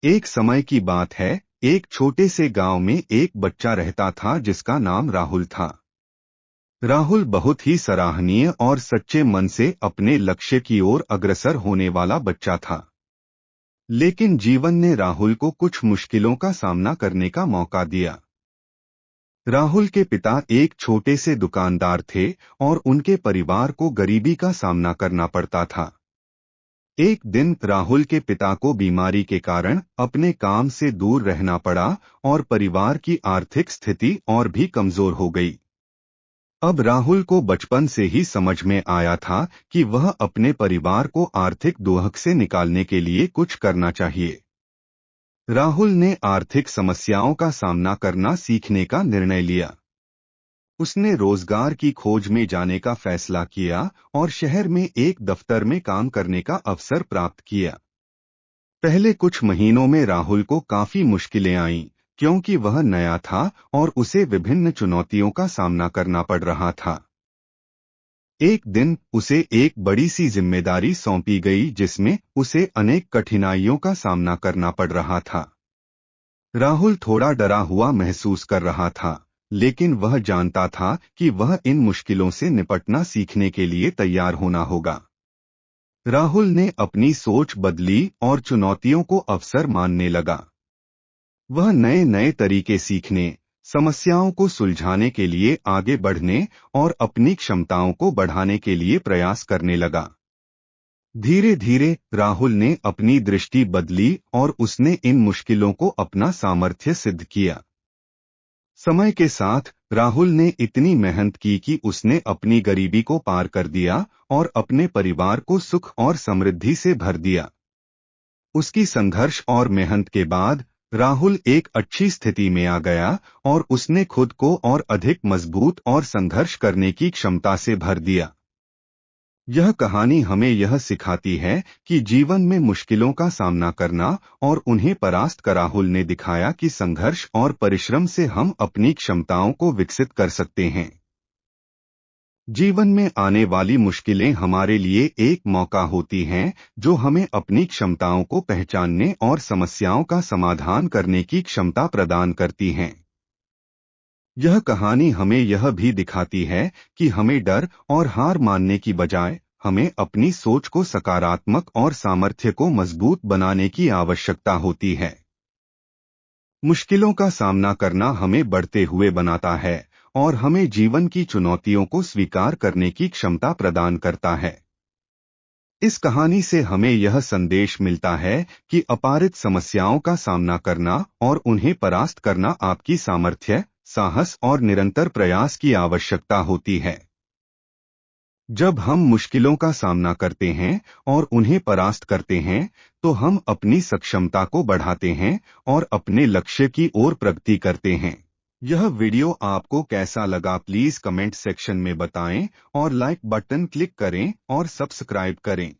एक समय की बात है। एक छोटे से गांव में एक बच्चा रहता था जिसका नाम राहुल था। राहुल बहुत ही सराहनीय और सच्चे मन से अपने लक्ष्य की ओर अग्रसर होने वाला बच्चा था। लेकिन जीवन ने राहुल को कुछ मुश्किलों का सामना करने का मौका दिया। राहुल के पिता एक छोटे से दुकानदार थे और उनके परिवार को गरीबी का सामना करना पड़ता था। एक दिन राहुल के पिता को बीमारी के कारण अपने काम से दूर रहना पड़ा और परिवार की आर्थिक स्थिति और भी कमजोर हो गई। अब राहुल को बचपन से ही समझ में आया था कि वह अपने परिवार को आर्थिक दुहक से निकालने के लिए कुछ करना चाहिए। राहुल ने आर्थिक समस्याओं का सामना करना सीखने का निर्णय लिया। उसने रोजगार की खोज में जाने का फैसला किया और शहर में एक दफ्तर में काम करने का अवसर प्राप्त किया। पहले कुछ महीनों में राहुल को काफी मुश्किलें आईं, क्योंकि वह नया था और उसे विभिन्न चुनौतियों का सामना करना पड़ रहा था। एक दिन उसे एक बड़ी सी जिम्मेदारी सौंपी गई जिसमें उसे अनेक कठिनाइयों का सामना करना पड़ रहा था। राहुल थोड़ा डरा हुआ महसूस कर रहा था, लेकिन वह जानता था कि वह इन मुश्किलों से निपटना सीखने के लिए तैयार होना होगा। राहुल ने अपनी सोच बदली और चुनौतियों को अवसर मानने लगा। वह नए नए तरीके सीखने, समस्याओं को सुलझाने के लिए आगे बढ़ने और अपनी क्षमताओं को बढ़ाने के लिए प्रयास करने लगा। धीरे धीरे राहुल ने अपनी दृष्टि बदली और उसने इन मुश्किलों को अपना सामर्थ्य सिद्ध किया। समय के साथ राहुल ने इतनी मेहनत की कि उसने अपनी गरीबी को पार कर दिया और अपने परिवार को सुख और समृद्धि से भर दिया। उसकी संघर्ष और मेहनत के बाद राहुल एक अच्छी स्थिति में आ गया और उसने खुद को और अधिक मजबूत और संघर्ष करने की क्षमता से भर दिया। यह कहानी हमें यह सिखाती है कि जीवन में मुश्किलों का सामना करना और उन्हें परास्त कर राहुल ने दिखाया कि संघर्ष और परिश्रम से हम अपनी क्षमताओं को विकसित कर सकते हैं। जीवन में आने वाली मुश्किलें हमारे लिए एक मौका होती हैं जो हमें अपनी क्षमताओं को पहचानने और समस्याओं का समाधान करने की क्षमता प्रदान करती हैं। यह कहानी हमें यह भी दिखाती है कि हमें डर और हार मानने की बजाय हमें अपनी सोच को सकारात्मक और सामर्थ्य को मजबूत बनाने की आवश्यकता होती है। मुश्किलों का सामना करना हमें बढ़ते हुए बनाता है और हमें जीवन की चुनौतियों को स्वीकार करने की क्षमता प्रदान करता है। इस कहानी से हमें यह संदेश मिलता है कि अपारित समस्याओं का सामना करना और उन्हें परास्त करना आपकी सामर्थ्य, साहस और निरंतर प्रयास की आवश्यकता होती है। जब हम मुश्किलों का सामना करते हैं और उन्हें परास्त करते हैं, तो हम अपनी सक्षमता को बढ़ाते हैं और अपने लक्ष्य की ओर प्रगति करते हैं। यह वीडियो आपको कैसा लगा प्लीज कमेंट सेक्शन में बताएं और लाइक बटन क्लिक करें और सब्सक्राइब करें।